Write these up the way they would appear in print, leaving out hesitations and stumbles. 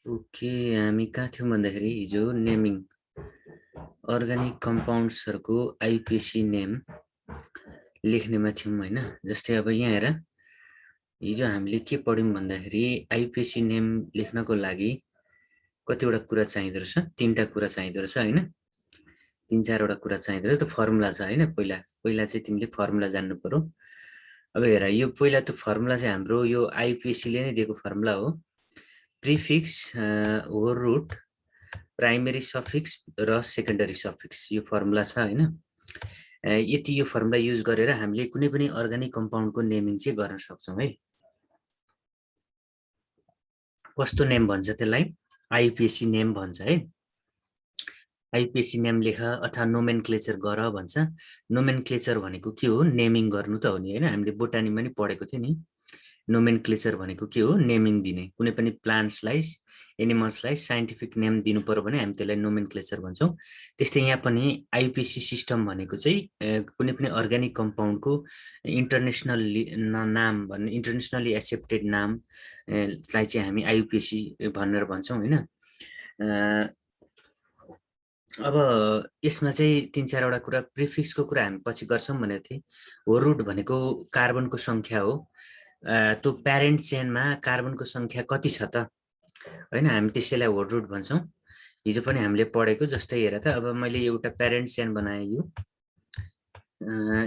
Okay, हामी कहाँ थियौँ भन्दाखेरि हिजो नेमिङ अर्गानिक कम्पाउन्ड्सहरुको आइपिसी नेम लेख्नेमा थियौँ हैन। जस्तै अब यहाँ हेर, हिजो हामीले के पढ्यौँ भन्दाखेरि आइपिसी नेम लेख्नको लागि कतिवटा कुरा चाहिँदो रहेछ, तीनटा कुरा चाहिँदो रहेछ हैन। तीन चारवटा कुरा चाहिँदो रहेछ। त्यो फर्मुला छ हैन। पहिला चाहिँ तिमीले फर्मुला जान्नु पर्यो। अब हेर, यो पहिला त्यो फर्मुला चाहिँ हाम्रो यो आइपिसी ले नै दिएको फर्मुला हो। Prefix, whole root, primary suffix र सेकेन्डरी सफिक्स, यो फर्मुला छ हैन। यति यो फर्मुला युज गरेर हामीले कुनै पनि अर्गानिक कम्पाउन्डको नेमिङ चाहिँ गर्न सक्छौं है। कस्तो नेम भन्छ त्यसलाई? आइपिसी नेम भन्छ है। आइपिसी नेम लेख अथवा नोमेनक्लेचर गर भन्छ। नोमेनक्लेचर भनेको के हो? नेमिङ गर्नु त हो नि हैन। हामीले बोटानीमा नि पढेको थियो नि। नोमेनक्लेचर भनेको के हो? नेमिङ दिने। कुनै पनि प्लान्ट्सलाई, एनिमल्सलाई साइन्टिफिक नेम दिनु पर्यो भने हामी त्यसलाई नोमेनक्लेचर भन्छौं। त्यस्तै यहाँ पनि आइपिसी सिस्टम भनेको चाहिँ कुनै पनि अर्गानिक कम्पाउन्डको इन्टरनेसनली नाम भन्ने, इन्टरनेसनली एक्सेप्टेड नाम लाई चाहिँ हामी आइपिसी भनेर भन्छौं हैन। अब यसमा चाहिँ तीन चारवटा कुरा, प्रिफिक्सको कुरा हामी पछि गर्छौं भनेको थिएँ। होल रुट भनेको कार्बनको संख्या हो। त्यो प्यारेन्ट चेनमा कार्बनको संख्या कति छ त हैन, हामी त्यसैलाई होल रुट भन्छौं। हिजो पनि हामीले पढेको। जस्तै हेर त, अब मैले एउटा प्यारेन्ट चेन बनाएँ। यो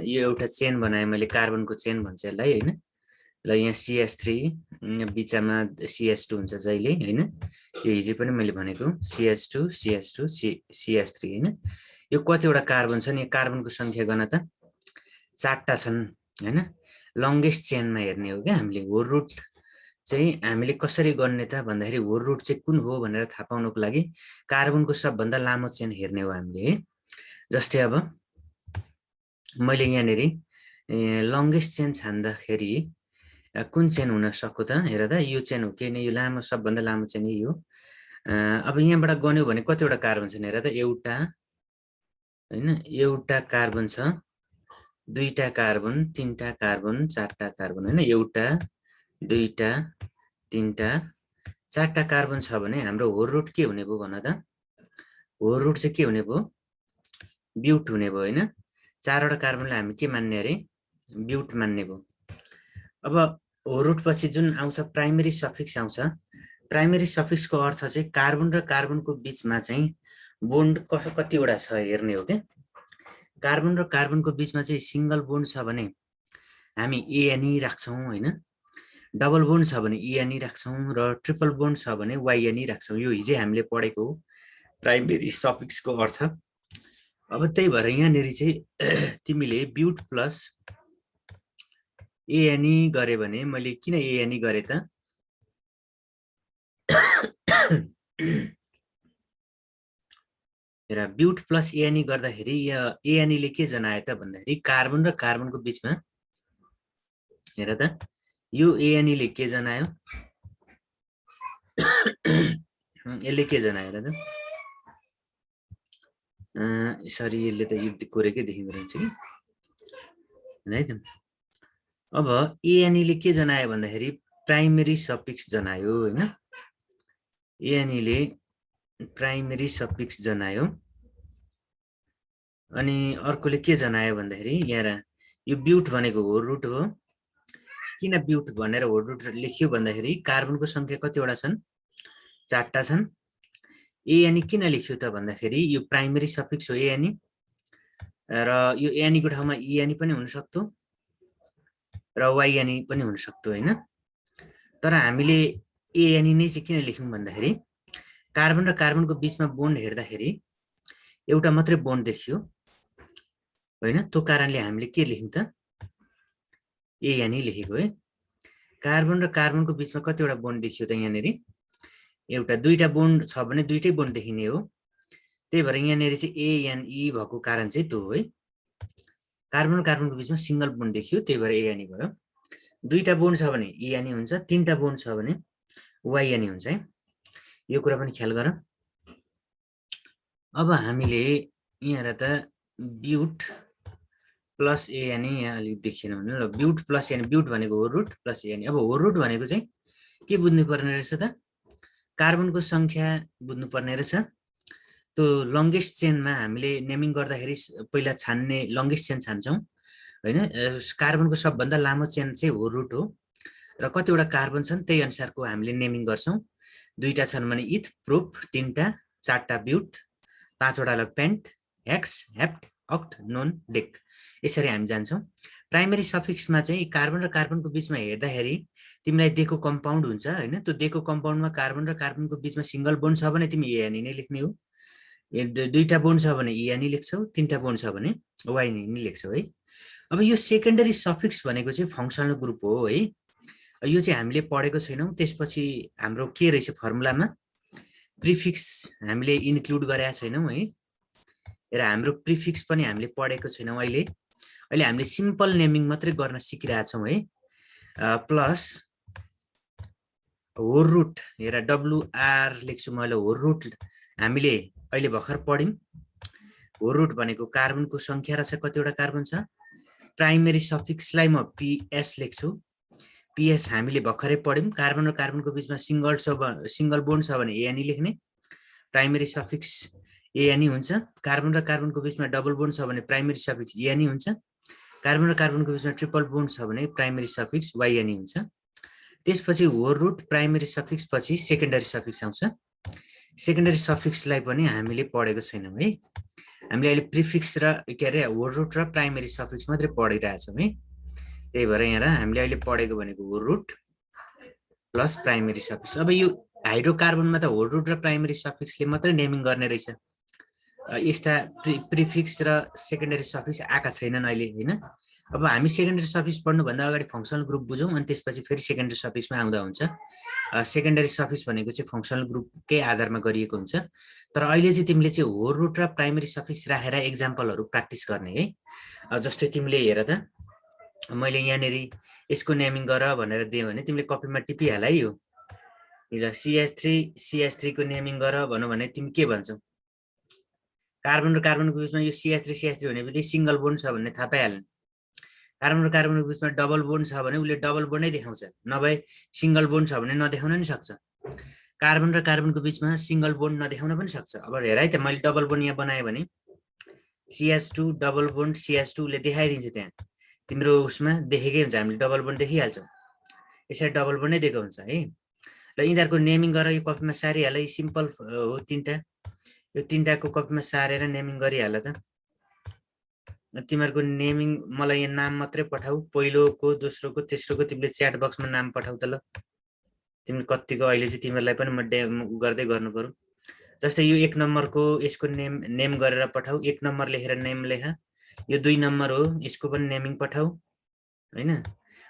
एउटा चेन बनाएँ मैले, कार्बनको चेन भन्छ यसलाई हैन। ल यहाँ CH3, बिचमा CH2 हुन्छ जहिले हैन। यो हिजो पनि मैले भनेको CH2 CH2 CH3 हैन। यो कतिवटा कार्बन छ नि? कार्बनको संख्या गर्न त 4टा छन् हैन। लंगेस्ट चेनमा हेर्ने हो क्या हामीले। होल रुट चाहिँ हामीले कसरी गर्ने त भन्दाखेरि, होल रुट चाहिँ कुन हो भनेर थाहा पाउनको लागि कार्बनको सबभन्दा लामो चेन हेर्ने हो हामीले है। जस्तै अब मैले यहाँनेर लंगेस्ट चेन छान्दाखेरि कुन चेन हुन सक्यो त? हेर त, यो चेन हो कि यो लामो, सबभन्दा लामो चेन यही हो। अब यहाँबाट गन्यो भने कतिवटा कार्बन छन् हेर त? एउटा हैन, एउटा कार्बन छ, दुईटा कार्बन, तीनटा कार्बन, चारटा कार्बन हैन। एउटा, दुईटा, तीनटा, चारटा कार्बन छ भने हाम्रो होल रुट के हुने भयो भन त? होल रुट चाहिँ के हुने भयो? ब्युट हुने भयो हैन। चारवटा कार्बनलाई हामी के मान्ने अरे? ब्युट मान्ने भयो। अब होल रुट पछि जुन आउँछ प्राइमेरी सफिक्स आउँछ। प्राइमेरी सफिक्सको अर्थ चाहिँ कार्बन र कार्बनको बीचमा चाहिँ बोन्ड कतिवटा छ हेर्ने हो के। कार्बन र कार्बनको बीचमा चाहिँ सिंगल बोन्ड छ भने हामी एएनई राख्छौं हैन। डबल बोन्ड छ भने इएनई राख्छौं र ट्रिपल बोन्ड छ भने वाइएनई राख्छौं। यो हिजो हामीले पढेको हो प्राइमेरी सफिक्सको अर्थ। अब त्यही भएर यहाँनेरि चाहिँ तिमीले ब्युट प्लस एएनई गरे भने, मैले किन एएनई गरे त? हेर, ब्युट प्लस एएनई गर्दाखेरि एएनई ले के जनायो त भन्दाखेरि कार्बन र कार्बनको बीचमा, हेर त, यो एएनई ले के जनायो? यसले के जनायो हेर त? सरी, यसले त युद्ध कोरेकै देखिँदो रहेछ कि है त। अब एएनई ले के जनायो भन्दाखेरि प्राइमेरी सफिक्स जनायो हैन। एएनई ले प्राइमेरी सफिक्स जनायो। अनि अर्कोले के जनायो भन्दाखेरि यहाँ यो ब्युट भनेको होल रुट हो। किन ब्युट भनेर होल रुट लेख्यो भन्दाखेरि कार्बनको संख्या कतिवटा छन्? 4टा छन्। एएनई किन लेख्यो त भन्दाखेरि यो प्राइमेरी सफिक्स हो एएनई, र यो एएनई को ठाउँमा इएनई पनि हुन सक्थ्यो र वाइएनई पनि हुन सक्थ्यो हैन। तर हामीले एएनई नै चाहिँ किन लेख्यौं भन्दाखेरि कार्बन र कार्बनको बीचमा बोन्ड हेर्दाखेरि एउटा मात्रै बोन्ड देखियो हैन। त्यो कारणले हामीले के लेख्यौं त? एएनई लेखेको है। कार्बन र कार्बनको बीचमा कतिवटा बोन्ड देखियो त यहाँनेरि? एउटा, दुईटा बोन्ड छ भने दुईटै बोन्ड देखिने हो। त्यही भएर यहाँनेरि चाहिँ एएनई भएको कारण चाहिँ त्यो हो है। कार्बन र कार्बनको बीचमा सिंगल बोन्ड देखियो, त्यही भएर एएनई भयो। दुईटा बोन्ड छ भने इएनई हुन्छ, तीनटा बोन्ड छ भने वाइएनई हुन्छ है। यो कुरा पनि ख्याल गर। अब हामीले यहाँ हेर त, ब्युट प्लस एएनई यहाँ अलिक देखिएन भने ल ब्युट प्लस एन ब्युट भनेको होल रुट प्लस एएनई। अब होल रुट भनेको चाहिँ के बुझ्नु पर्ने रहेछ त कार्बनको संख्या बुझ्नु पर्ने रहेछ। त्यो लङ्गेस्ट चेनमा हामीले नेमिङ गर्दाखेरि पहिला छान्ने लङ्गेस्ट चेन छान्छौँ हैन। कार्बनको सबभन्दा लामो चेन चाहिँ होल रुट हो र कतिवटा कार्बन छन् त्यही अनुसारको हामीले नेमिङ गर्छौँ। दुईटा छन् भने इथ प्रोप, तीनटा, चारटा ब्युट, पाँचवटालाई पेन्ट, हेक्स, हेप्ट, अक्ट, नोन, डेक, यसरी हामी जान्छौँ। प्राइमेरी सफिक्समा चाहिँ कार्बन र कार्बनको बिचमा हेर्दाखेरि तिमीलाई दिएको कम्पाउन्ड हुन्छ हैन। त्यो दिएको कम्पाउन्डमा कार्बन र कार्बनको बिचमा सिंगल बोन्ड छ भने तिमी एएनई नै लेख्ने हो। दुईटा बोन्ड छ भने इएनई लेख्छौ, तीनटा बोन्ड छ भने वाइएनई नै लेख्छौ है। अब यो सेकेन्डरी सफिक्स भनेको चाहिँ फङ्सनल ग्रुप हो है। यो चाहिँ हामीले पढेको छैनौँ। त्यसपछि हाम्रो के रहेछ फर्मुलामा प्रिफिक्स हामीले इन्क्लुड गरेका छैनौँ है। र हाम्रो प्रिफिक्स पनि हामीले पढेको छैनौँ। अहिले हामीले सिम्पल नेमिङ मात्रै गर्न सिकिरहेका छौँ है। प्लस होल रुट हेर डब्लुआर लेख्छु मैले। होल रुट हामीले अहिले भर्खर पढ्यौँ। होल रुट भनेको कार्बनको संख्या रहेछ, कतिवटा कार्बन छ। प्राइमेरी सफिक्सलाई म पीएस लेख्छु। पीएस हामीले भर्खरै पढ्यौँ। कार्बन र कार्बनको बिचमा सिंगल बोन्ड छ भने एएनई लेख्ने। प्राइमेरी सफिक्स एएनई हुन्छ। कार्बन र कार्बनको बिचमा डबल बोन्ड छ भने प्राइमेरी सफिक्स एएनई हुन्छ। कार्बन र कार्बनको बिचमा ट्रिपल बोन्ड छ भने प्राइमेरी सफिक्स वाइएनई हुन्छ। त्यसपछि होल रुट प्राइमेरी सफिक्स पछि सेकेन्डरी सफिक्स आउँछ। सेकेन्डरी सफिक्सलाई पनि हामीले पढेको छैनौँ है। हामीले अहिले प्रिफिक्स र के अरे होल रुट र प्राइमेरी सफिक्स मात्रै पढिरहेछौँ है। त्यही भएर यहाँ हामीले अहिले पढेको भनेको whole root plus primary suffix. अब यो हाइड्रोकार्बनमा त होल रुट र प्राइमेरी सफिक्सले मात्रै नेमिङ गर्ने रहेछ। यस्ता प्रिफिक्स र सेकेन्डरी सफिक्स आएका छैनन् अहिले हैन। अब हामी सेकेन्डरी सफिक्स पढ्नुभन्दा अगाडि फङ्सनल ग्रुप बुझौँ अनि त्यसपछि फेरि सेकेन्डरी सफिक्समा आउँदा हुन्छ। सेकेन्डरी सफिक्स भनेको चाहिँ फङ्सनल ग्रुपकै आधारमा गरिएको हुन्छ। तर अहिले चाहिँ तिमीले चाहिँ होल रुट र प्राइमेरी सफिक्स राखेर एक्जाम्पलहरू प्र्याक्टिस गर्ने है। जस्तै तिमीले हेर त मैले यहाँनिर यसको नेमिङ गर भनेर दिएँ भने तिमीले कपीमा टिपिहाल है। यो CH3 को नेमिङ गर भनौँ भने तिमी के भन्छौ? कार्बन र कार्बनको बिचमा यो CH3 भनेपछि सिंगल बोन्ड छ भन्ने थाहा पाइहाल्ने। कार्बन र कार्बनको बिचमा डबल बोन्ड छ भने उसले डबल बोन्डै देखाउँछ, नभए सिंगल बोन्ड छ भने नदेखाउन नि सक्छ। कार्बन र कार्बनको बिचमा सिंगल बोन्ड नदेखाउन पनि सक्छ। अब हेर है त मैले डबल बोन्ड यहाँ बनाएँ भने CH2 डबल बोन्ड CH2 ले देखाइदिन्छ। त्यहाँ तिम्रो उसमा देखेकै हुन्छ, हामीले डबल बोन्ड देखिहाल्छौँ। यसरी डबल बोन्डै दिएको हुन्छ है। र यिनीहरूको नेमिङ गरेर यो कपीमा सारिहाल। सिम्पल हो तीनटा। यो तीनटाको कपीमा सारेर नेमिङ गरिहाल त। तिमीहरूको नेमिङ मलाई यहाँ नाम मात्रै पठाऊ, पहिलोको, दोस्रोको, तेस्रोको तिमीले च्याट बक्समा नाम पठाऊ त ल। तिमीले कतिको अहिले चाहिँ तिमीहरूलाई पनि म गर्दै गर्नु पर्यो। जस्तै यो 1 नम्बरको यसको नेम गरेर पठाऊ। 1 नम्बर लेखेर नेम लेख। यो 2 नम्बर हो, यसको पनि नेमिङ पठाऊ हैन।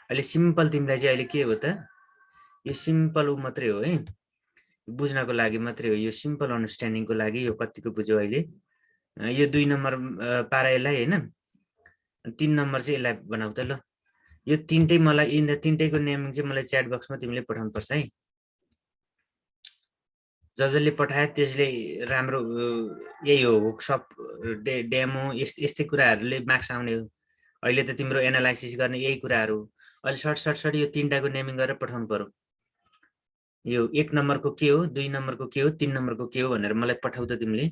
अहिले सिम्पल तिमीलाई चाहिँ अहिले के हो त, यो सिम्पल उ मात्रै हो है, बुझ्नको लागि मात्रै हो। यो सिम्पल अन्डरस्ट्यान्डिङको लागि यो कतिको बुझ्यौ अहिले। यो 2 नम्बर पारा यसलाई हैन। 3 नम्बर चाहिँ यसलाई बनाऊ त ल। यो तीनटै मलाई तीनटैको नेमिङ चाहिँ मलाई च्याट बक्समा तिमीले पठाउनु पर्छ है। जसले पठाए त्यसले राम्रो यही हो वर्कसप डेमो यस्तै कुराहरूले मार्क्स आउने हो। अहिले त तिम्रो एनालाइसिस गर्ने यही कुराहरू। अहिले सर्ट यो तीनटाको नेमिङ गरेर पठाउनु पर्यो। यो 1 नम्बरको के हो, 2 नम्बरको के हो, 3 नम्बरको के हो भनेर मलाई पठाउ त तिमीले।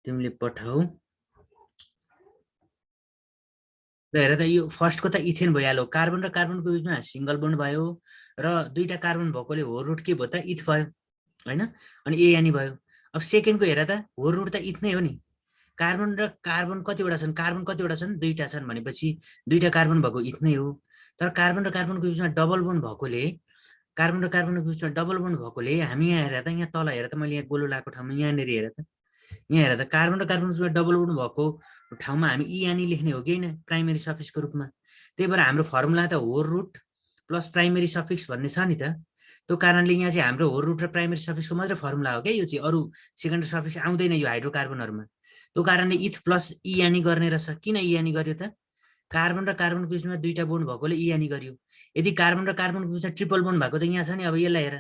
तिमीले पठाऊ। हेर त यो फर्स्टको त इथेन भइहाल्यो। कार्बन र कार्बनको बिचमा सिंगल बोन्ड भयो र दुईटा कार्बन भएकोले होल रुट के भयो त, इथ भयो हैन। अनि एएनई भयो। अब सेकेन्डको हेर त होल रुट त इथ नै हो नि। कार्बन र कार्बन कतिवटा छन्, कार्बन कतिवटा छन्, दुईटा छन् भनेपछि दुईटा कार्बन भएको इथ नै हो। तर कार्बन र कार्बनको बिचमा डबल बोन्ड भएकोले, कार्बन र कार्बनको बिचमा डबल बोन्ड भएकोले हामी यहाँ हेर त, यहाँ तल हेर त, मैले यहाँ गोलो लगाएको ठाउँमा यहाँनिर हेर त, यहाँ हेर त कार्बन र कार्बनको बिचमा डबल बोन्ड भएको ठाउँमा हामी इएनई लेख्ने हो कि हैन, प्राइमेरी सफिक्सको रूपमा। त्यही भएर हाम्रो फर्मुला त whole root plus primary suffix भन्ने छ नि त। त्यो कारणले यहाँ चाहिँ हाम्रो होल रुट र प्राइमेरी सफिक्सको मात्रै फर्मुला हो क्या। यो चाहिँ अरू सेकेन्डरी सफिक्स आउँदैन यो हाइड्रोकार्बनहरुमा। त्यो कारणले इथ प्लस इएनई गर्ने रहेछ। किन इएनई गर्यो त, कार्बन र कार्बनको बिचमा दुईटा बोन्ड भएकोले इआनी गरियो। यदि कार्बन र कार्बनको बिचमा ट्रिपल बोन्ड भएको त यहाँ छ नि। अब यसलाई हेर,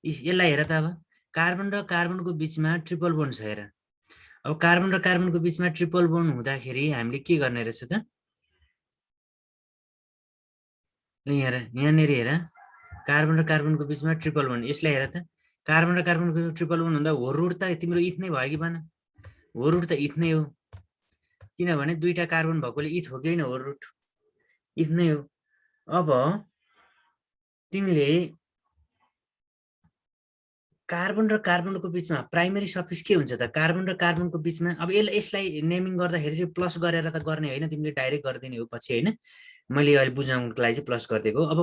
यसलाई हेर त। अब कार्बन र कार्बनको बिचमा ट्रिपल बोन्ड छ हेर। अब कार्बन र कार्बनको बिचमा ट्रिपल बोन्ड हुँदाखेरि हामीले के गर्ने रहेछ त? हेर यहाँनिर हेर, कार्बन र कार्बनको बिचमा ट्रिपल बोन्ड। यसलाई हेर त, कार्बन र कार्बनको बिचमा ट्रिपल बोन्ड हुँदा हो रुट त तिम्रो इथ नै भयो कि भन? हो रुट त इथ नै हो, किनभने दुईटा कार्बन भएकोले इथ हो कि होइन? हो रुट इथ नै हो। अब तिमीले कार्बन र कार्बनको बिचमा प्राइमेरी सफिक्स के हुन्छ त? कार्बन र कार्बनको बिचमा अब यसलाई नेमिङ गर्दाखेरि चाहिँ प्लस गरेर त गर्ने होइन, तिमीले डाइरेक्ट गरिदिने हो पछि होइन। मैले अहिले बुझाउनको लागि चाहिँ प्लस गरिदिएको। अब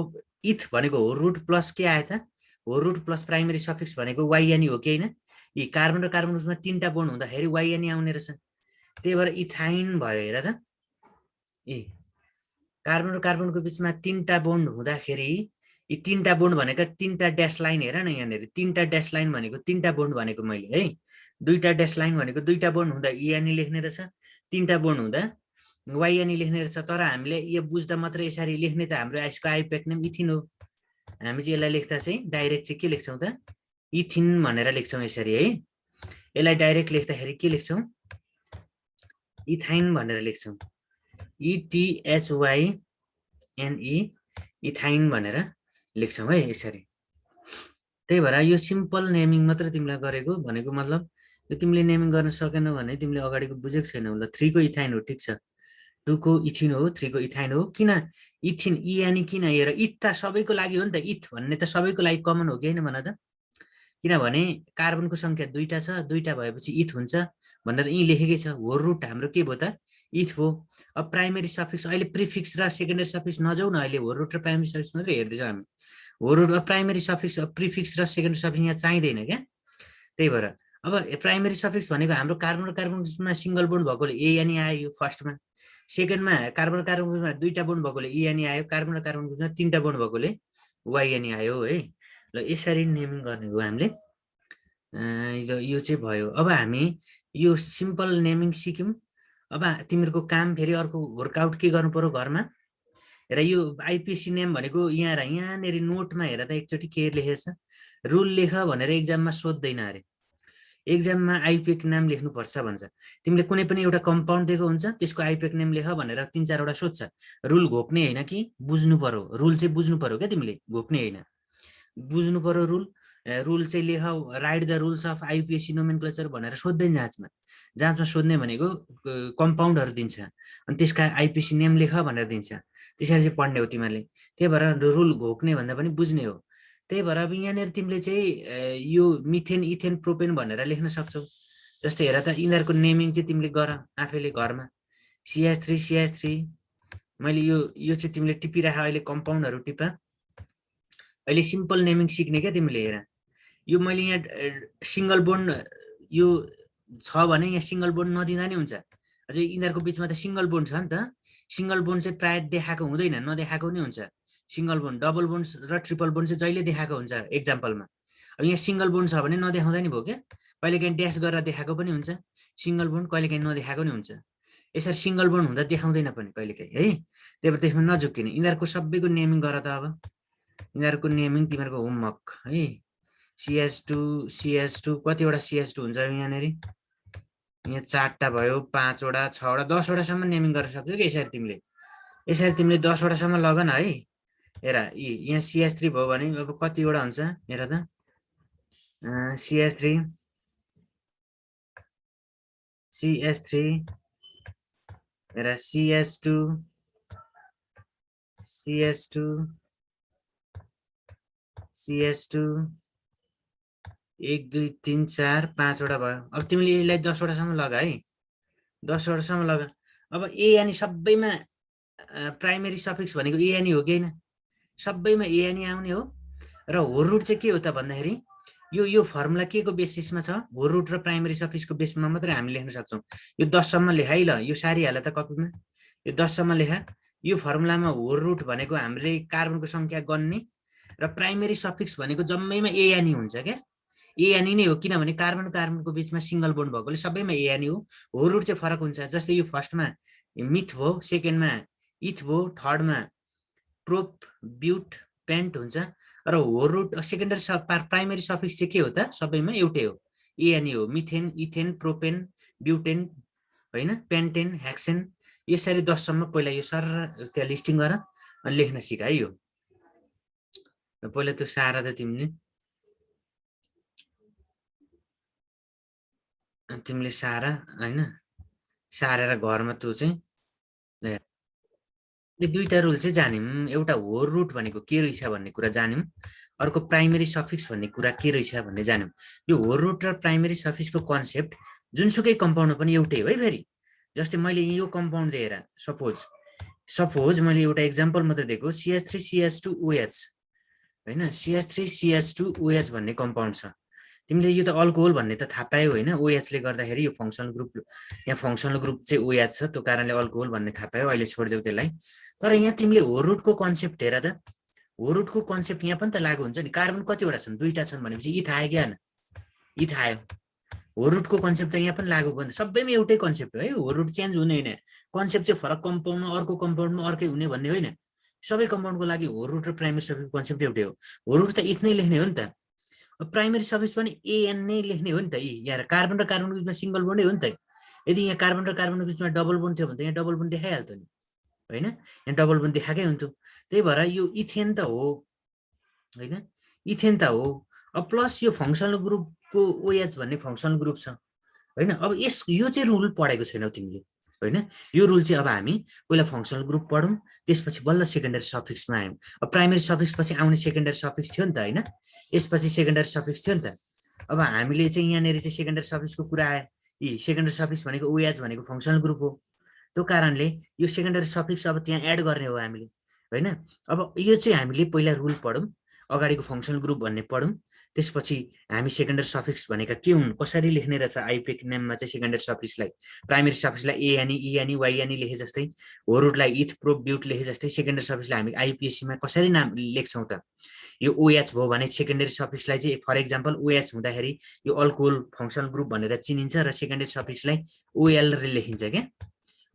इथ भनेको हो रुट प्लस के आयो त? हो रुट प्लस प्राइमेरी सफिक्स भनेको वाइएनी हो कि होइन? यी कार्बन र कार्बनको बिचमा तीनटा बोन्ड हुँदाखेरि वाइएनी आउने रहेछ। त्यही भएर इथाइन भयो। हेर त, कार्बन र कार्बनको बिचमा तीनटा बोन्ड हुँदाखेरि यी तीनटा बोन्ड भनेको तीनटा ड्यास लाइन हेर न यहाँनिर। तीनटा ड्यास लाइन भनेको तीनटा बोन्ड भनेको मैले है। दुईटा ड्यास लाइन भनेको दुईटा बोन्ड हुँदा इएनई लेख्ने रहेछ, तीनटा बोन्ड हुँदा वाइएनई लेख्ने रहेछ। तर हामीले यो बुझ्दा मात्रै यसरी लेख्ने त हाम्रो यसको आइपेक नेम इथिन हो। हामी चाहिँ यसलाई लेख्दा चाहिँ डाइरेक्ट चाहिँ के लेख्छौँ त? इथिन भनेर लेख्छौँ यसरी है। यसलाई डाइरेक्ट लेख्दाखेरि के लेख्छौँ? इथाइन भनेर लेख्छौँ। इटिएचवाइएनई इथाइन भनेर लेख्छौँ है यसरी। त्यही भएर यो सिम्पल नेमिङ मात्र तिमीलाई गरेको भनेको मतलब यो तिमीले नेमिङ गर्न सकेनौ भने तिमीले अगाडिको बुझेको छैनौ। ल 3 को इथाइन हो, ठिक छ। 2 को इथिन हो, 3 को इथाइन हो। किन इथिन इएनी किन? हेर, इथ त सबैको लागि हो नि त। इथ भन्ने त सबैको लागि कमन हो कि होइन भन त? किनभने कार्बनको संख्या दुईटा छ, दुईटा भएपछि इथ हुन्छ भनेर यी लेखेकै छ। हो रुट हाम्रो के भयो त? इथ हो। अब प्राइमेरी सफिक्स अहिले प्रिफिक्स र सेकेन्डरी सफिक्स नजाऊ न, अहिले हो रुट र प्राइमेरी सफिक्स मात्रै हेर्दैछौँ हामी। हो रुट प्राइमेरी सफिक्स प्रिफिक्स र सेकेन्डरी सफिक्स यहाँ चाहिँदैन क्या। त्यही भएर अब प्राइमेरी सफिक्स भनेको हाम्रो कार्बन र कार्बनमा सिङ्गल बोन्ड भएकोले एएनई आयो फर्स्टमा। सेकेन्डमा कार्बन र कार्बनमा दुईटा बोन्ड भएकोले इएनई आयो। कार्बन र कार्बनको बिचमा तीनटा बोन्ड भएकोले वाइएनई आयो है। ल यसरी नेमिङ गर्ने हो हामीले। यो चाहिँ भयो। अब हामी यो सिम्पल नेमिङ सिक्यौँ। अब तिमीहरूको काम फेरि अर्को वर्कआउट के गर्नु पर्यो घरमा? र यो आइपिसी नेम भनेको यहाँनिर नोटमा हेर त एकचोटि के लेखेछ? रुल लेख भनेर एक्जाममा सोध्दैन अरे। एक्जाममा आइपिक नाम लेख्नुपर्छ भन्छ। तिमीले कुनै पनि एउटा कम्पाउन्ड दिएको हुन्छ, त्यसको आइपिक नेम लेख भनेर 3-4 वटा सोध्छ। रुल घोक्ने होइन कि बुझ्नु पर्यो। रुल चाहिँ बुझ्नु पर्यो क्या तिमीले, घोक्ने होइन। बुझ्नु पर्यो रुल। रुल चाहिँ लेख, write the rules of IUPAC nomenclature भनेर सोध्दैन जाँचमा। जाँचमा सोध्ने भनेको कम्पाउन्डहरू दिन्छ अनि त्यसका आइपिसी नेम लेख भनेर दिन्छ। त्यसरी चाहिँ पढ्ने हो तिमीहरूले। त्यही भएर रुल घोक्ने भन्दा पनि बुझ्ने हो। त्यही भएर अब यहाँनिर तिमीले चाहिँ यो मिथेन इथेन प्रोपेन भनेर लेख्न सक्छौ। जस्तै हेर त, यिनीहरूको नेमिङ चाहिँ तिमीले गर आफैले घरमा। CH3 मैले यो चाहिँ तिमीले टिपिराख, अहिले कम्पाउन्डहरू टिप। अहिले सिम्पल नेमिङ सिक्ने क्या तिमीले। हेर, यो मैले यहाँ सिङ्गल बोन्ड यो छ भने यहाँ सिङ्गल बोन्ड नदिँदा नि हुन्छ। अझै यिनीहरूको बिचमा त सिङ्गल बोन्ड छ नि त। सिङ्गल बोन्ड चाहिँ प्रायः देखाएको हुँदैन, नदेखाएको नि हुन्छ सिङ्गल बोन्ड। डबल बोन्ड र ट्रिपल बोन्ड चाहिँ जहिले देखाएको हुन्छ एक्जाम्पलमा। अब यहाँ सिङ्गल बोन्ड छ भने नदेखाउँदा नि भयो क्या। कहिलेकाहीँ ड्यास गरेर देखाएको पनि हुन्छ सिङ्गल बोन्ड, कहिलेकाहीँ नदेखाएको नि हुन्छ। यसरी सिङ्गल बोन्ड हुँदा देखाउँदैन पनि कहिलेकाहीँ है। त्यही भएर त्यसमा नझुक्किने। यिनीहरूको सबैको नेमिङ गर त। अब यिनीहरूको नेमिङ तिमीहरूको होमवर्क है। CH2 कतिवटा CH2 हुन्छ यहाँनिर? यहाँ 4टा भयो, 5वटा, 6वटा, 10वटासम्म नेमिङ गर्न सक्छौ कि यसरी तिमीले। यसरी तिमीले 10वटासम्म लग न है। हेर, यहाँ CH3 भयो भने अब कतिवटा हुन्छ हेर त? CH3 हेर, CH2 1 2 3 4 5वटा भयो। अब तिमीले यसलाई 10वटासम्म लगा है। 10वटासम्म लगा। अब एएनई सबैमा प्राइमेरी सफिक्स भनेको एएनई हो कि होइन? सबैमा एएनई आउने हो। र हो रुट चाहिँ के हो त भन्दाखेरि यो फर्मुला के को बेसिसमा छ? हो रुट र प्राइमेरी सफिक्सको बेसमा मात्रै हामी लेख्न सक्छौँ। यो 10सम्म लेखा है। ल यो सारिहाल त कपीमा। यो 10सम्म लेखा। यो फर्मुलामा हो रुट भनेको हामीले कार्बनको संख्या गन्ने र प्राइमेरी सफिक्स भनेको जम्मैमा एएनई हुन्छ क्या। एएनई नै हो, किनभने कार्बन कार्बनको बिचमा सिंगल बोन्ड भएकोले सबैमा एएनई हो रुट चाहिँ फरक हुन्छ। जस्तै यो फर्स्टमा मिथ भयो, सेकेन्डमा इथ भयो, थर्डमा प्रोप ब्युट पेन्ट हुन्छ र हो रुट सेकेन्डरी प्राइमेरी सफिक्स चाहिँ के हो त, सबैमा एउटै हो, एएनई हो। मिथेन, इथेन, प्रोपेन, ब्युटेन होइन, पेन्टेन, हेक्सेन, यसरी 10 सम्म पहिला यो सर त्यहाँ लिस्टिङ गर अनि लेख्न सिक है। यो पहिला त्यो सारा त तिमीले सारा होइन, सारेर घरमा त्यो चाहिँ यो दुईटा रुल चाहिँ जान्यौँ। एउटा हो रुट भनेको के रहेछ भन्ने कुरा जान्यौँ, अर्को प्राइमेरी सफिक्स भन्ने कुरा के रहेछ भन्ने जान्यौँ। यो हो रुट र प्राइमेरी सफिक्सको कन्सेप्ट जुनसुकै कम्पाउन्डमा पनि एउटै हो है। फेरि जस्तै मैले यो कम्पाउन्ड दिएर सपोज मैले एउटा एक्जाम्पल मात्रै दिएको, CH3CH2OH होइन, CH3CH2OH भन्ने कम्पाउन्ड छ। तिमीले यो त अल्कोहोल भन्ने त थाहा पायौ होइन, ओएचले गर्दाखेरि यो फङ्सनल ग्रुप, यहाँ फङ्सनल ग्रुप चाहिँ ओएच छ, त्यो कारणले अल्कोहोल भन्ने थाहा पायौ, अहिले छोडिदेऊ त्यसलाई। तर यहाँ तिमीले हो रुटको कन्सेप्ट हेर त, हो रुटको कन्सेप्ट यहाँ पनि त लागु हुन्छ नि। कार्बन कतिवटा छन्, दुईटा छन् भनेपछि इथ आयो क्या, इथ आयो। हो रुटको कन्सेप्ट त यहाँ पनि लागु भयो, सबैमा एउटै कन्सेप्ट हो है। हो रुट चेन्ज हुने होइन, कन्सेप्ट चाहिँ फरक कम्पाउन्डमा अर्को कम्पाउन्डमा अर्कै हुने भन्ने होइन। सबै कम्पाउन्डको लागि हो रुट र प्राइमेरी सफिक्स कन्सेप्ट एउटै हो। हो रुट त इथ नै लेख्ने हो नि त, प्राइमेरी सफिक्स पनि एएन नै लेख्ने हो नि त। यहाँ कार्बन र कार्बनको बिचमा सिङ्गल बोन्डै हो नि त। यदि यहाँ कार्बन र कार्बनको बिचमा डबल बोन्ड थियो भने त यहाँ डबल बोन्ड देखाइहाल्थ्यो नि होइन, यहाँ डबल बोन्ड देखाएकै हुन्थ्यो। त्यही भएर यो इथेन त हो होइन, इथेन त हो। अब प्लस यो फङ्सनल ग्रुपको ओएच भन्ने फङ्सनल ग्रुप छ होइन। अब यो चाहिँ रुल पढेको छैनौ तिमीले होइन। यो रुल चाहिँ अब हामी पहिला फङ्सनल ग्रुप पढौँ, त्यसपछि बल्ल सेकेन्डरी सफिक्समा आयौँ। अब प्राइमेरी सफिक्स पछि आउने सेकेन्डरी सफिक्स थियो नि त होइन, यसपछि सेकेन्डरी सफिक्स थियो नि त। अब हामीले चाहिँ यहाँनिर चाहिँ सेकेन्डरी सफिक्सको कुरा आयो, यी सेकेन्डरी सफिक्स भनेको ओएच भनेको फङ्सनल ग्रुप हो, त्यो कारणले यो सेकेन्डरी सफिक्स अब त्यहाँ एड गर्ने हो हामीले होइन। अब यो चाहिँ हामीले पहिला रुल पढौँ, अगाडिको फङ्सनल ग्रुप भन्ने पढौँ, त्यसपछि हामी सेकेन्डरी सफिक्स भनेका के हुन्, कसरी लेख्ने रहेछ आइपिक नेममा चाहिँ सेकेन्डरी सफिक्सलाई, प्राइमेरी सफिक्सलाई एएनई, इएनई, वाइएनई लेखे जस्तै, हो रुटलाई इथ प्रोप ब्युट लेखे जस्तै, सेकेन्डरी सफिक्सलाई हामी आइपिएससीमा कसरी नाम लेख्छौँ त। यो ओएच भयो भने सेकेन्डरी सफिक्सलाई चाहिँ फर एक्जाम्पल ओएच हुँदाखेरि यो अल्कोहोल फङ्सनल ग्रुप भनेर चिनिन्छ र सेकेन्डरी सफिक्सलाई ओएल लेखिन्छ क्या,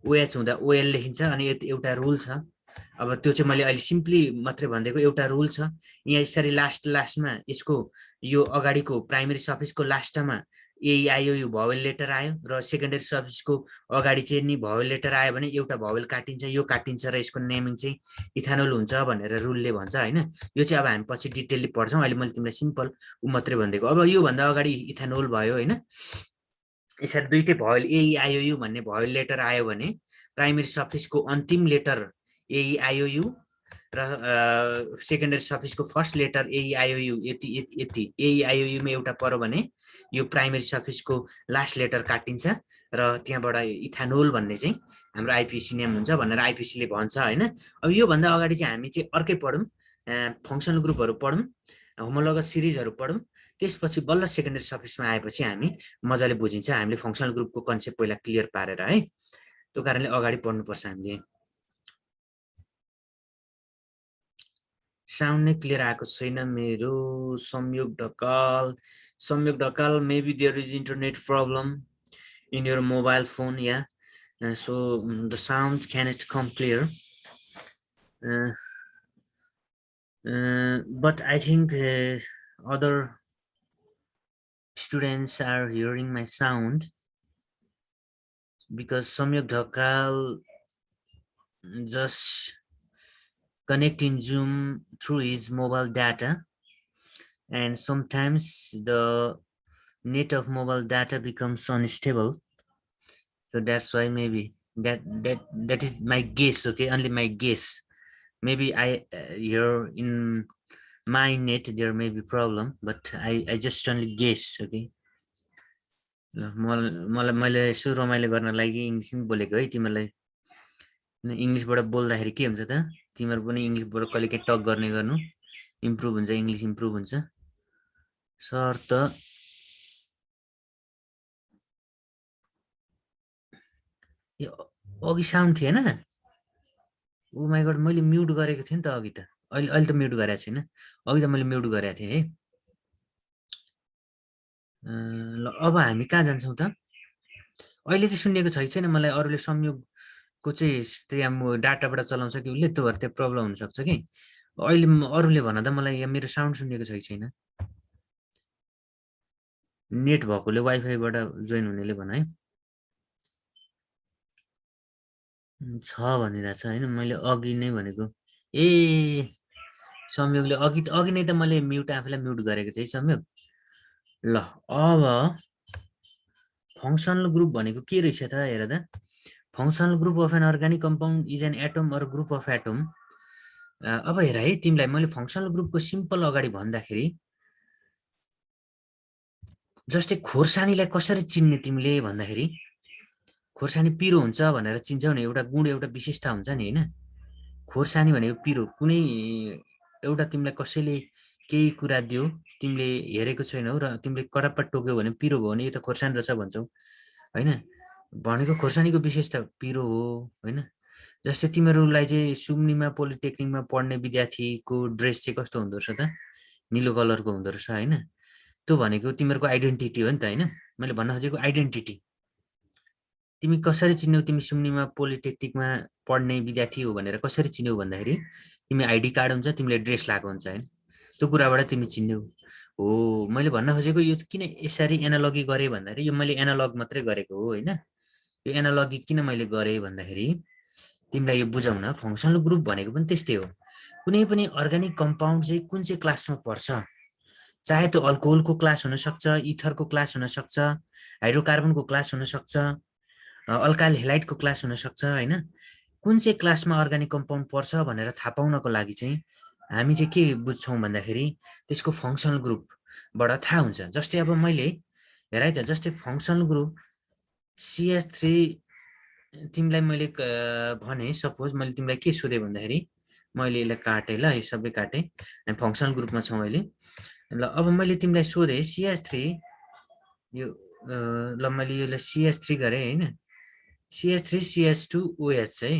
ओएच हुँदा ओएल लेखिन्छ। अनि एउटा रुल छ, अब त्यो चाहिँ मैले अहिले सिम्पली मात्रै भनिदिएको, एउटा रुल छ यहाँ यसरी लास्टमा यसको यो अगाडिको प्राइमेरी सफिक्सको लास्टमा एआइओयु भवेल लेटर आयो र सेकेन्डरी सफिक्सको अगाडि चाहिँ नि भवेल लेटर आयो भने एउटा भवेल काटिन्छ, यो काटिन्छ र यसको नेमिङ चाहिँ इथानोल हुन्छ भनेर रुलले भन्छ होइन। यो चाहिँ अब हामी पछि डिटेलली पढ्छौँ, अहिले मैले तिमीलाई सिम्पल मात्रै भनिदिएको। अब योभन्दा अगाडि इथानोल भयो होइन, यसरी दुईटै भवेल एइआइओयु भन्ने भवेल लेटर आयो भने प्राइमेरी सफिक्सको अन्तिम लेटर एइआइओयु र सेकेन्डरी सफिक्सको फर्स्ट लेटर एइआइओयु यति यति एइआइओयुमा एउटा पऱ्यो भने यो प्राइमेरी सफिक्सको लास्ट लेटर काटिन्छ र त्यहाँबाट इथानोल भन्ने चाहिँ हाम्रो आइपिसी नेम हुन्छ भनेर आइपिसीले भन्छ होइन। अब योभन्दा अगाडि चाहिँ हामी चाहिँ अर्कै पढौँ, फङ्सनल ग्रुपहरू पढौँ, होमोलोगस सिरिजहरू पढौँ, त्यसपछि बल्ल सेकेन्डरी सफिक्समा आएपछि हामी मजाले बुझिन्छ। हामीले फङ्सनल ग्रुपको कन्सेप्ट पहिला क्लियर पारेर है, त्यो कारणले अगाडि पढ्नुपर्छ हामीले। साउन्ड नै क्लियर आएको छैन मेरो। Sanyog Dhakal, maybe there is internet problem in your mobile phone, या so the sound cannot come clear, but I think other students are hearing my sound because Samyak Dhakal just connect in Zoom through his mobile data, and sometimes the net of mobile data becomes unstable, so that's why maybe that is my guess, okay, only my guess. Maybe I here in my net there may be problem, but I just only guess, okay. मलाई मैले यसो रमाइलो गर्न लागि इङ्ग्लिसमै बोलेको है तिमीलाई। इङ्ग्लिसबाट बोल्दाखेरि के हुन्छ त, तिमीहरू पनि इङ्ग्लिसबाट कहिले काहीँ टक गर्ने गर्नु, इम्प्रुभ हुन्छ, इङ्ग्लिस इम्प्रुभ हुन्छ। सर त यो अघि साउन्ड थिएन, ओ माइ गॉड, मैले म्युट गरेको थिएँ नि त अघि त, अहिले त म्युट गरेको छैन, अघि त मैले म्युट गरेको थिएँ है। ल अब हामी कहाँ जान्छौँ त? अहिले चाहिँ सुनेको छैन मलाई, अरूले संयोगको चाहिँ त्यहाँ डाटाबाट चलाउँछ कि उसले, त्यो भएर त्यो प्रब्लम हुनसक्छ कि। अहिले अरूले भन त मलाई, यहाँ मेरो साउन्ड सुनेको छैन। नेट भएकोले वाइफाईबाट जोइन हुनेले भन है। छ भनिरहेको छ होइन, मैले अघि नै भनेको। ए संयोगले अघि नै त मैले आफैलाई म्युट गरेको थिएँ संयोग। ल अब फङ्सनल ग्रुप भनेको के रहेछ त हेर त। Functional group of an organic compound is an atom or group of atom. अब हेर है, तिमीलाई मैले फङ्सनल ग्रुपको सिम्पल अगाडि भन्दाखेरि, जस्तै खोर्सानीलाई कसरी चिन्ने तिमीले भन्दाखेरि, खोर्सानी पिरो हुन्छ भनेर चिन्छौ नि, एउटा गुण एउटा विशेषता हुन्छ नि होइन। खोर्सानी भनेको पिरो, कुनै एउटा तिमीलाई कसैले केही कुरा दियो, तिमीले हेरेको छैनौ र तिमीले कडप्प टोक्यौ भने पिरो भयो भने यो त खोर्सानी रहेछ भन्छौ होइन। भनेको खोर्सानीको विशेषता पिरो हो होइन। जस्तै तिमीहरूलाई चाहिँ सुम्निमा पोलिटेक्निकमा पढ्ने विद्यार्थीको ड्रेस चाहिँ कस्तो हुँदो रहेछ त? निलो कलरको हुँदो रहेछ होइन। त्यो भनेको तिमीहरूको आइडेन्टिटी हो नि त होइन। मैले भन्न खोजेको आइडेन्टिटी। तिमी कसरी चिन्यौ तिमी सुम्निमा पोलिटेक्निकमा पढ्ने विद्यार्थी हो भनेर कसरी चिन्यौ भन्दाखेरि, तिमी आइडी कार्ड हुन्छ, तिमीले ड्रेस लगाएको हुन्छ होइन, त्यो कुराबाट तिमी चिन्यौ हो। मैले भन्न खोजेको यो किन यसरी एनालगी गरेँ भन्दाखेरि, यो मैले एनालग मात्रै गरेको हो होइन। यो एनालगी किन मैले गरेँ भन्दाखेरि तिमीलाई यो बुझाउन, फङ्सनल ग्रुप भनेको पनि त्यस्तै हो। कुनै पनि अर्ग्यानिक कम्पाउन्ड चाहिँ कुन चाहिँ क्लासमा पर्छ, चाहे त्यो अल्कोहलको क्लास हुनसक्छ, इथरको क्लास हुनसक्छ, हाइड्रोकार्बनको क्लास हुनसक्छ, अल्काइल हेलाइडको क्लास हुनसक्छ होइन। कुन चाहिँ क्लासमा अर्ग्यानिक कम्पाउन्ड पर्छ भनेर थाहा पाउनको लागि चाहिँ हामी चाहिँ के बुझ्छौँ भन्दाखेरि, त्यसको फङ्सनल ग्रुपबाट थाहा हुन्छ। जस्तै अब मैले हेर है त, जस्तै फङ्सनल ग्रुप CH3 तिमीलाई मैले भने, सपोज मैले तिमीलाई के सोधेँ भन्दाखेरि, मैले यसलाई काटेँ ल, यो सबै काटेँ, हामी फङ्सनल ग्रुपमा छौँ अहिले। ल अब मैले तिमीलाई सोधेँ CH3 यो ल मैले यसलाई CH3 गरेँ होइन, CH3 CH2OH है।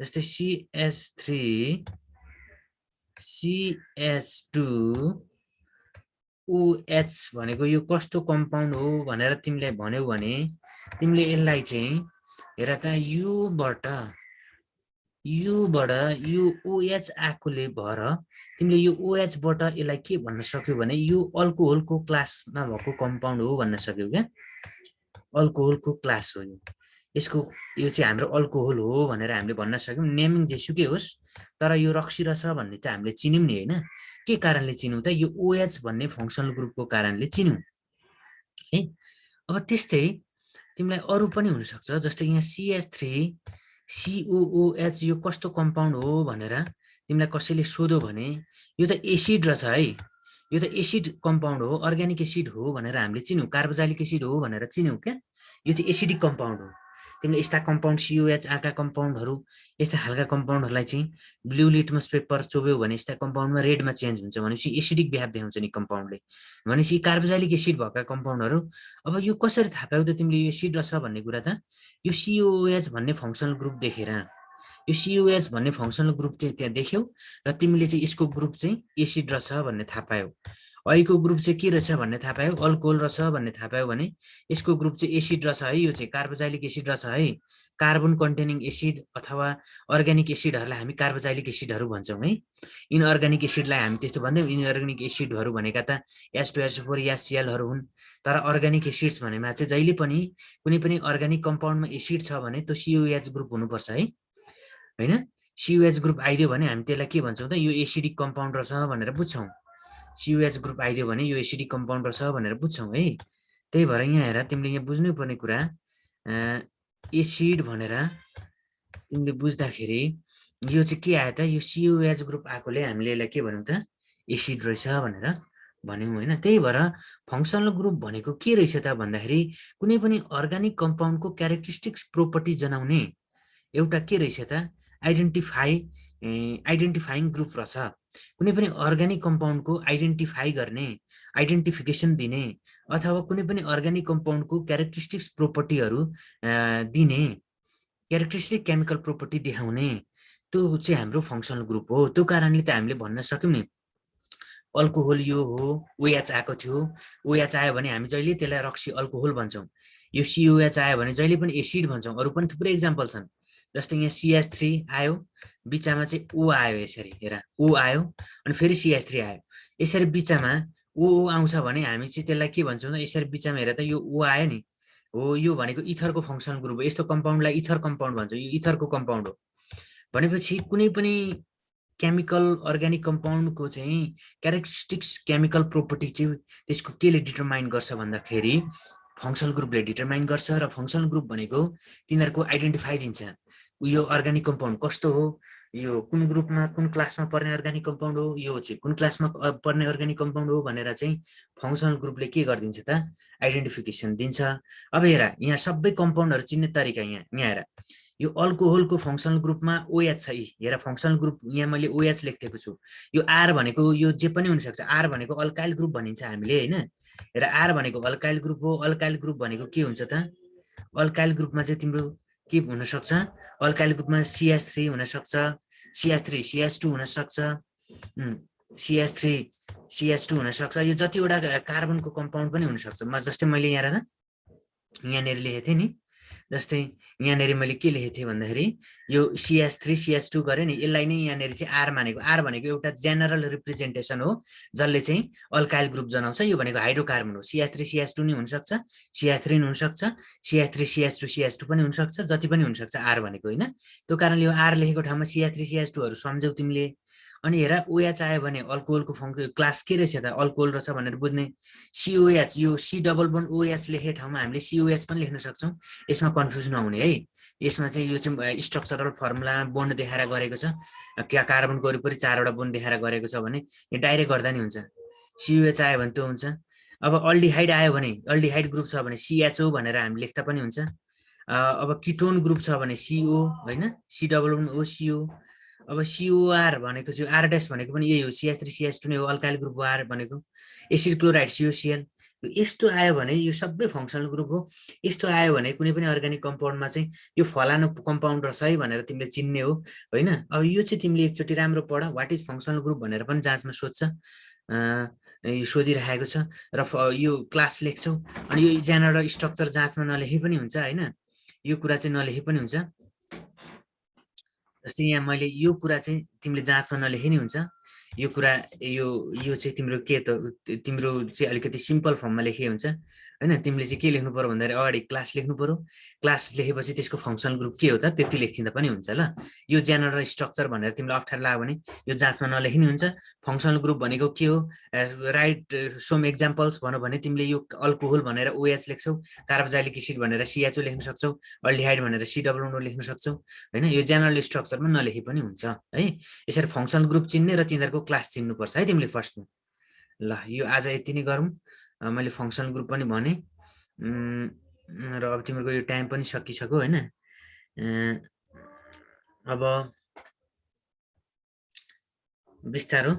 जस्तै CH3CH2OH भनेको यो कस्तो कम्पाउन्ड हो भनेर तिमीले भन्यौ भने, तिमीले यसलाई चाहिँ हेर त, युबाट यो OH आएकोले भएर तिमीले यो OH बाट यसलाई के भन्न सक्यौ भने, यो अल्कोहलको क्लासमा भएको कम्पाउन्ड हो भन्न सक्यौ क्या। अल्कोहलको क्लास हो यो, यसको यो चाहिँ हाम्रो अल्कोहल हो भनेर हामीले भन्न सक्यौँ। नेमिङ जेसुकै होस्, तर यो रक्सी रहेछ भन्ने त हामीले चिन्यौँ नि होइन। के कारणले चिन्यौँ त? यो OH भन्ने फङ्सनल ग्रुपको कारणले चिन्यौँ है। अब त्यस्तै तिमीलाई अरू पनि हुनसक्छ, जस्तै यहाँ CH3COOH यो कस्तो कम्पाउन्ड हो भनेर तिमीलाई कसैले सोध्यो भने, यो त एसिड रहेछ है, यो त एसिड कम्पाउन्ड हो, अर्ग्यानिक एसिड हो भनेर हामीले चिन्यौँ, कार्बोजाइलिक एसिड हो भनेर चिन्यौँ क्या। यो चाहिँ एसिडिक कम्पाउन्ड हो। तिमीले यस्ता कम्पाउन्ड COH आएका कम्पाउन्डहरू, यस्ता खालका कम्पाउन्डहरूलाई चाहिँ ब्लू लिटमस पेपर चोब्यौ भने यस्ता कम्पाउन्डमा रेडमा चेन्ज हुन्छ भनेपछि एसिडिक बिहेभ देखाउँछ नि कम्पाउन्डले। भनेपछि कार्बोजाइलिक एसिड भएका कम्पाउन्डहरू, अब यो कसरी थाहा पायौ त तिमीले यो एसिड रहेछ भन्ने कुरा त? यो COOH भन्ने फङ्सनल ग्रुप देखेर, यो COH भन्ने फङ्सनल ग्रुप चाहिँ त्यहाँ देख्यौ र तिमीले चाहिँ यसको ग्रुप चाहिँ एसिड रहेछ भन्ने थाहा पायौ। अहिलेको ग्रुप चाहिँ के रहेछ भन्ने थाहा पायौ, अल्कोहल रहेछ भन्ने थाहा पायौ भने यसको ग्रुप चाहिँ एसिड रहेछ है, यो चाहिँ कार्बोजाइलिक एसिड रहेछ है। कार्बन कन्टेनिङ एसिड अथवा अर्ग्यानिक एसिडहरूलाई हामी कार्बोजाइलिक एसिडहरू भन्छौँ है। इनअर्ग्यानिक एसिडलाई हामी त्यस्तो भन्दैनौँ। इनअर्ग्यानिक एसिडहरू भनेका त H2SO4 या Clहरू हुन्। तर अर्ग्यानिक एसिड्स भनेमा चाहिँ जहिले पनि कुनै पनि अर्ग्यानिक कम्पाउन्डमा एसिड छ भने त्यो COH ग्रुप हुनुपर्छ है होइन। COH ग्रुप आइदियो भने हामी त्यसलाई के भन्छौँ त, यो एसिडिक कम्पाउन्ड रहेछ भनेर बुझ्छौँ। COH ग्रुप आइदियो भने यो एसिडिक कम्पाउन्ड रहेछ भनेर बुझ्छौँ है। त्यही भएर यहाँ हेर, तिमीले यहाँ बुझ्नै पर्ने कुरा, एसिड भनेर तिमीले बुझ्दाखेरि यो चाहिँ के आयो त, यो COH ग्रुप आएकोले हामीले यसलाई के भन्यौँ त, एसिड रहेछ भनेर भन्यौँ होइन। त्यही भएर फङ्सनल ग्रुप भनेको के रहेछ त भन्दाखेरि, कुनै पनि अर्ग्यानिक कम्पाउन्डको क्यारेक्टरिस्टिक्स प्रोपर्टी जनाउने एउटा के रहेछ त, आइडेन्टिफाइङ ग्रुप रहेछ। कुनै पनि अर्ग्यानिक कम्पाउन्डको आइडेन्टिफाई गर्ने, आइडेन्टिफिकेसन दिने, अथवा कुनै पनि अर्ग्यानिक कम्पाउन्डको क्यारेक्टरिस्टिक्स प्रोपर्टीहरू दिने, क्यारेक्टरिस्टिक केमिकल प्रोपर्टी देखाउने, त्यो चाहिँ हाम्रो फङ्सनल ग्रुप हो। त्यो कारणले त हामीले भन्न सक्यौँ नि अल्कोहोल यो हो, ओएच आएको थियो, ओएच आयो भने हामी जहिले त्यसलाई रक्सी अल्कोहोल भन्छौँ। यो सिओएच आयो भने जहिले पनि एसिड भन्छौँ। अरू पनि थुप्रै इक्जाम्पल छन्। जस्तै यहाँ CH3 आयो, बिचमा चाहिँ O आयो, यसरी हेर O आयो अनि फेरि CH3 आयो। यसरी बिचमा O आउँछ भने हामी चाहिँ त्यसलाई के भन्छौँ त, यसरी बिचमा हेर त यो O आयो नि, हो यो भनेको इथरको फङ्सनल ग्रुप हो। यस्तो कम्पाउन्डलाई इथर कम्पाउन्ड भन्छ, यो इथरको कम्पाउन्ड हो। भनेपछि कुनै पनि केमिकल अर्ग्यानिक कम्पाउन्डको चाहिँ क्यारेक्टरिस्टिक्स केमिकल प्रोपर्टी चाहिँ त्यसको केले डिटरमाइन गर्छ भन्दाखेरि फङ्सनल ग्रुपले डिटरमाइन गर्छ। र फङ्सनल ग्रुप भनेको तिनीहरूको आइडेन्टिफाई दिन्छ, यो अर्ग्यानिक कम्पाउन्ड कस्तो हो, यो कुन ग्रुपमा कुन क्लासमा पर्ने अर्ग्यानिक कम्पाउन्ड हो, यो चाहिँ कुन क्लासमा पर्ने अर्ग्यानिक कम्पाउन्ड हो भनेर चाहिँ फङ्सनल ग्रुपले के गरिदिन्छ त, आइडेन्टिफिकेसन दिन्छ। अब हेर यहाँ सबै कम्पाउन्डहरू चिन्ने तरिका, यहाँ हेर यो अल्कोहोलको फङ्सनल ग्रुपमा OH छ। हेर फङ्सनल ग्रुप यहाँ मैले OH लेखेको छु। यो R भनेको यो जे पनि हुनसक्छ। R भनेको अल्काइल ग्रुप भनिन्छ हामीले, होइन। हेर R भनेको अल्काइल ग्रुप हो। अल्काइल ग्रुप भनेको के हुन्छ त, अल्काइल ग्रुपमा चाहिँ तिम्रो के हुनसक्छ, अल्काइल ग्रुपमा CH3 हुनसक्छ, CH3 CH2 हुनसक्छ, CH3 CH2 हुनसक्छ। यो जतिवटा कार्बनको कम्पाउन्ड पनि हुनसक्छ। जस्तै मैले यहाँनिर लेखेको थिएँ नि, जस्तै यहाँनिर मैले के लेखेको थिएँ भन्दाखेरि यो CH3 CH2 गरेँ नि, यसलाई नै यहाँनिर चाहिँ R मानेको। R भनेको एउटा जेनरल रिप्रेजेन्टेसन हो जसले चाहिँ अल्काइल ग्रुप जनाउँछ। यो भनेको हाइड्रोकार्बन हो। CH3 CH2 नि हुनसक्छ, CH3 नि हुनसक्छ, CH3 CH2 CH2 पनि हुनसक्छ, जति पनि हुनसक्छ R भनेको, होइन। त्यो कारणले यो R लेखेको ठाउँमा CH3 CH2 हरू सम्झौ तिमीले। अनि हेर OH आयो भने अल्कोहोलको क्लास के रहेछ त, अल्कोहोल रहेछ भनेर बुझ्ने। COH यो C डबल बोन्ड OH लेखेको ठाउँमा हामीले COH पनि लेख्न सक्छौँ। यसमा कन्फ्युज नहुने है। यसमा चाहिँ यो चाहिँ स्ट्रक्चरल फर्मुला बोन्ड देखाएर गरेको छ, क्या कार्बनको वरिपरि 4वटा बोन्ड देखाएर गरेको छ भने यो डाइरेक्ट गर्दा नि हुन्छ। COH आयो भने त्यो हुन्छ। अब अल्डिहाइड आयो भने, अल्डिहाइड ग्रुप छ भने CHO भनेर हामी लेख्दा पनि हुन्छ। अब किटोन ग्रुप छ भने CO, होइन, C double bond O CO। अब COR भनेको चाहिँ R डैश भनेको पनि यही हो, CH3 CH2 नै हो, अल्काइल ग्रुपको R भनेको। Acid chloride COCl। यस्तो आयो भने यो सबै फङ्सनल ग्रुप हो। यस्तो आयो भने कुनै पनि अर्ग्यानिक कम्पाउन्डमा चाहिँ यो फलानु कम्पाउन्ड रहेछ है भनेर तिमीले चिन्ने हो, होइन। अब यो चाहिँ तिमीले एकचोटि राम्रो पढ, वाट इज फङ्सनल ग्रुप भनेर पनि जाँचमा सोध्छ, यो सोधिरहेको छ। र यो क्लास लेख्छौ। अनि यो जेनरल स्ट्रक्चर जाँचमा नलेखे पनि हुन्छ, होइन। यो कुरा चाहिँ नलेखे पनि हुन्छ। जस्तै यहाँ मैले यो कुरा चाहिँ तिमीले जाँचमा नलेखे नि हुन्छ। यो कुरा यो चाहिँ तिम्रो के त, तिम्रो चाहिँ अलिकति सिम्पल फर्ममा लेखे हुन्छ, होइन। तिमीले चाहिँ के लेख्नु पर्यो भन्दाखेरि अगाडि क्लास लेख्नु पर्यो। क्लास लेखेपछि त्यसको फङ्सनल ग्रुप के हो त त्यति लेखिँदा पनि हुन्छ ल। यो जेनरल स्ट्रक्चर भनेर तिमीलाई अप्ठ्यारो लाग्यो भने यो जाँचमा नलेखिने हुन्छ। फङ्सनल ग्रुप भनेको के हो, राइट सम एक्जाम्पल्स भनौँ भने तिमीले यो अल्कोहोल भनेर OH लेख्छौ, कार्बोक्सिलिक एसिड भनेर CHO लेख्न सक्छौ, अल्डिहाइड भनेर C डबल बोन्ड लेख्न सक्छौ, होइन। यो जेनरल स्ट्रक्चरमा नलेखे पनि हुन्छ है। यसरी फङ्सनल ग्रुप चिन्ने र तिनीहरूको क्लास चिन्नुपर्छ है तिमीले फर्स्टमा। ल यो आज यति नै गरौँ। मैले फङ्सनल ग्रुप पनि भने, र अब तिमीहरूको यो टाइम पनि सकिसक्यो, होइन। अब बिस्तारो